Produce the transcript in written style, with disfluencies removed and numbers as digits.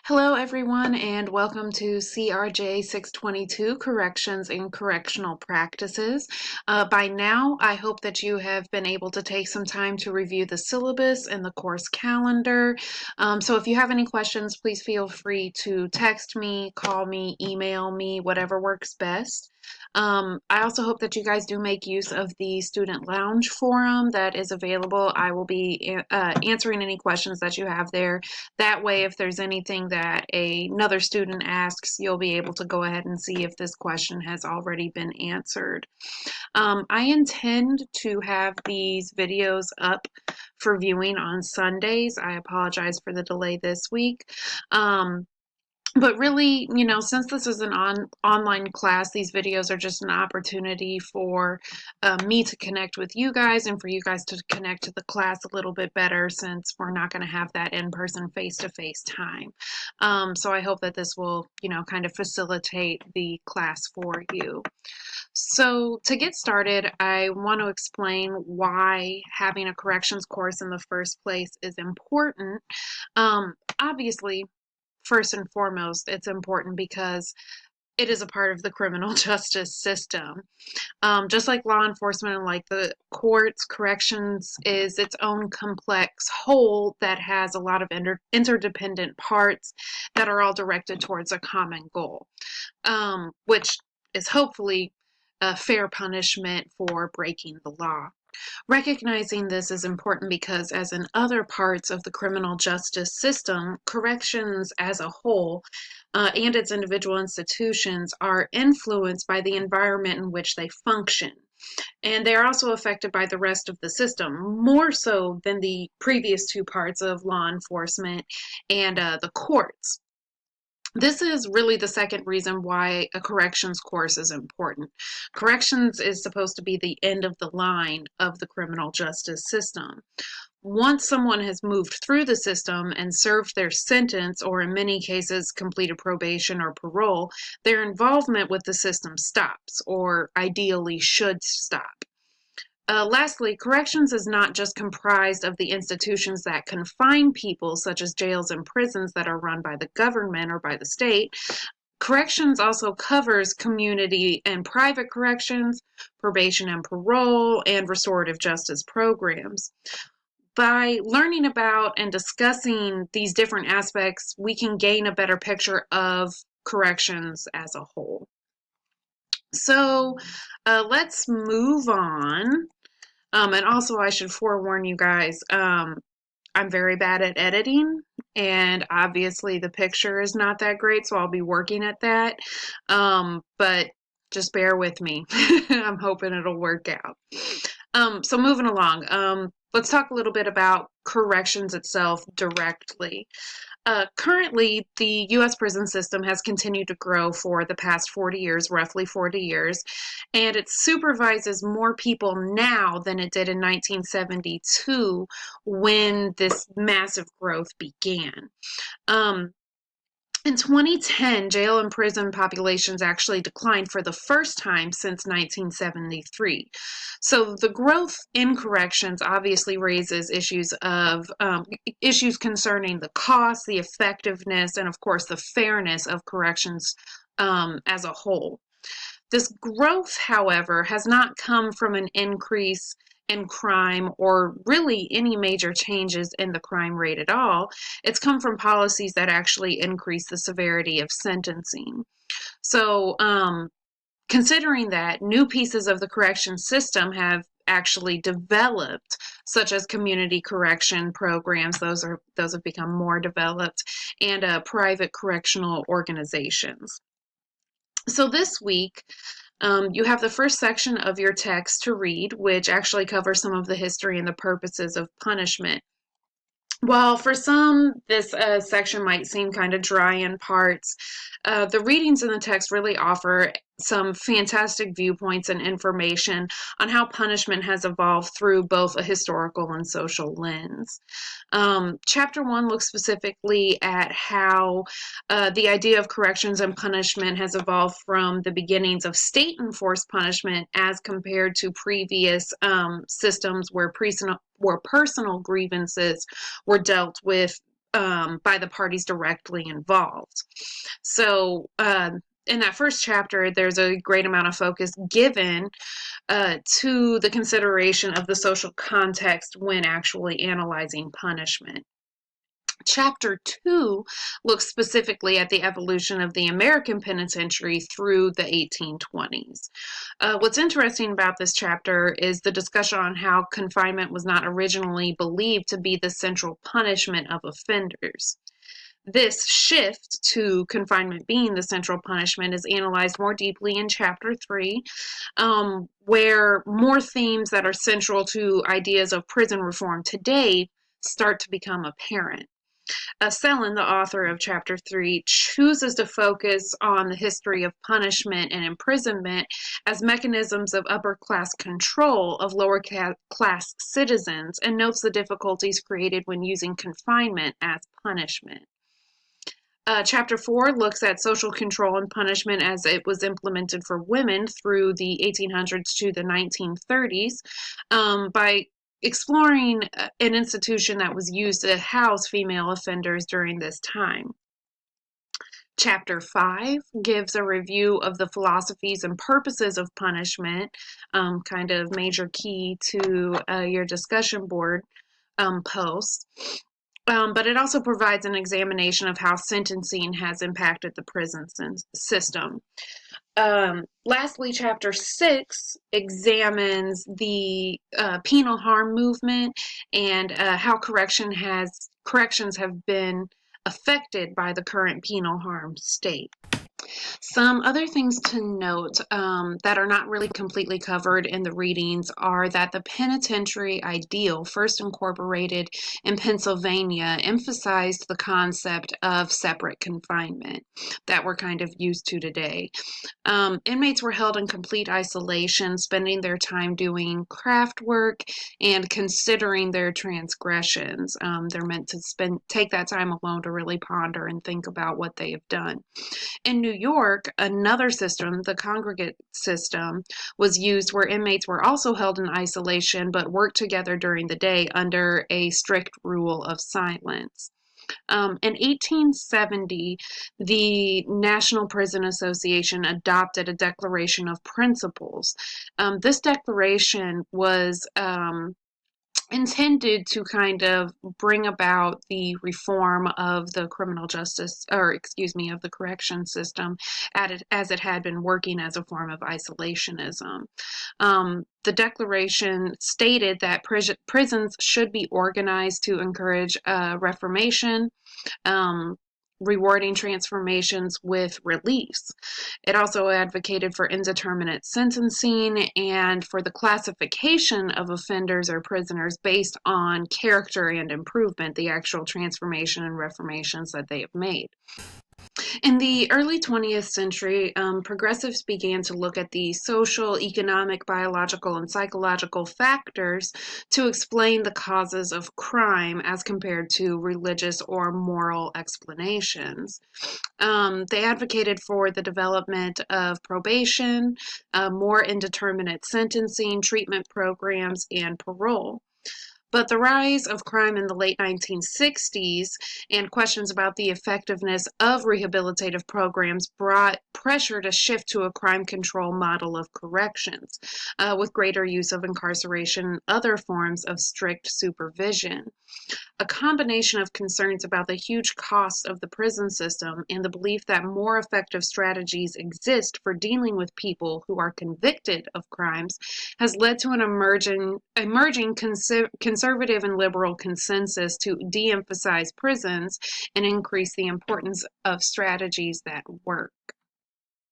Hello, everyone, and welcome to CRJ 622 Corrections and Correctional Practices. By now, I hope that you have been able to take some time to review the syllabus and the course calendar. So if you have any questions, please feel free to text me, call me, email me, whatever works best. I also hope that you guys do make use of the Student Lounge forum that is available. I will be answering any questions that you have there. That way, if there's anything that another student asks, you'll be able to go ahead and see if this question has already been answered. I intend to have these videos up for viewing on Sundays. I apologize for the delay this week. But really, since this is an online class, these videos are just an opportunity for me to connect with you guys and for you guys to connect to the class a little bit better since we're not going to have that in-person face-to-face time. So I hope that this will, kind of facilitate the class for you. So to get started, I want to explain why having a corrections course in the first place is important. Obviously, first and foremost, it's important because it is a part of the criminal justice system. Just like law enforcement and like the courts, corrections is its own complex whole that has a lot of interdependent parts that are all directed towards a common goal, which is hopefully a fair punishment for breaking the law. Recognizing this is important because, as in other parts of the criminal justice system, corrections as a whole and its individual institutions are influenced by the environment in which they function. And they are also affected by the rest of the system, more so than the previous two parts of law enforcement and the courts. This is really the second reason why a corrections course is important. Corrections is supposed to be the end of the line of the criminal justice system. Once someone has moved through the system and served their sentence, or in many cases completed probation or parole, their involvement with the system stops, or ideally should stop. Lastly, corrections is not just comprised of the institutions that confine people, such as jails and prisons that are run by the government or by the state. Corrections also covers community and private corrections, probation and parole, and restorative justice programs. By learning about and discussing these different aspects, we can gain a better picture of corrections as a whole. So let's move on. And also, I should forewarn you guys, I'm very bad at editing, and obviously the picture is not that great, so I'll be working at that. But just bear with me. I'm hoping it'll work out. So moving along, let's talk a little bit about corrections itself directly. Currently, the U.S. prison system has continued to grow for the past 40 years, roughly 40 years, and it supervises more people now than it did in 1972 when this massive growth began. In 2010, jail and prison populations actually declined for the first time since 1973. So the growth in corrections obviously raises issues concerning the cost, the effectiveness, and of course the fairness of corrections as a whole. This growth, however, has not come from an increase in crime or really any major changes in the crime rate at all. It's come from policies that actually increase the severity of sentencing. So, considering that, new pieces of the correction system have actually developed, such as community correction programs. Those have become more developed, and private correctional organizations. So this week, you have the first section of your text to read, which actually covers some of the history and the purposes of punishment. While for some, this section might seem kind of dry in parts, the readings in the text really offer some fantastic viewpoints and information on how punishment has evolved through both a historical and social lens. Chapter 1 looks specifically at how the idea of corrections and punishment has evolved from the beginnings of state-enforced punishment as compared to previous systems where personal grievances were dealt with by the parties directly involved. So in that first chapter, there's a great amount of focus given to the consideration of the social context when actually analyzing punishment. Chapter 2 looks specifically at the evolution of the American penitentiary through the 1820s. What's interesting about this chapter is the discussion on how confinement was not originally believed to be the central punishment of offenders. This shift to confinement being the central punishment is analyzed more deeply in Chapter 3, where more themes that are central to ideas of prison reform today start to become apparent. Selin, the author of Chapter 3, chooses to focus on the history of punishment and imprisonment as mechanisms of upper-class control of lower-class citizens, and notes the difficulties created when using confinement as punishment. Chapter 4 looks at social control and punishment as it was implemented for women through the 1800s to the 1930s by exploring an institution that was used to house female offenders during this time. Chapter 5 gives a review of the philosophies and purposes of punishment, kind of major key to your discussion board post. But it also provides an examination of how sentencing has impacted the prison system. Lastly, Chapter 6 examines the penal harm movement and how corrections have been affected by the current penal harm state. Some other things to note that are not really completely covered in the readings are that the penitentiary ideal, first incorporated in Pennsylvania, emphasized the concept of separate confinement that we're kind of used to today. Inmates were held in complete isolation, spending their time doing craft work and considering their transgressions. They're meant to take that time alone to really ponder and think about what they have done. In New York, another system, the congregate system, was used where inmates were also held in isolation but worked together during the day under a strict rule of silence. In 1870, the National Prison Association adopted a Declaration of Principles. This declaration was intended to kind of bring about the reform of the of the correction system as it had been working as a form of isolationism. The declaration stated that prisons should be organized to encourage reformation, rewarding transformations with release. It also advocated for indeterminate sentencing and for the classification of offenders or prisoners based on character and improvement, the actual transformation and reformations that they have made. In the early 20th century, progressives began to look at the social, economic, biological, and psychological factors to explain the causes of crime as compared to religious or moral explanations. They advocated for the development of probation, more indeterminate sentencing, treatment programs, and parole. But the rise of crime in the late 1960s and questions about the effectiveness of rehabilitative programs brought pressure to shift to a crime control model of corrections, with greater use of incarceration and other forms of strict supervision. A combination of concerns about the huge costs of the prison system and the belief that more effective strategies exist for dealing with people who are convicted of crimes has led to an emerging conservative and liberal consensus to de-emphasize prisons and increase the importance of strategies that work.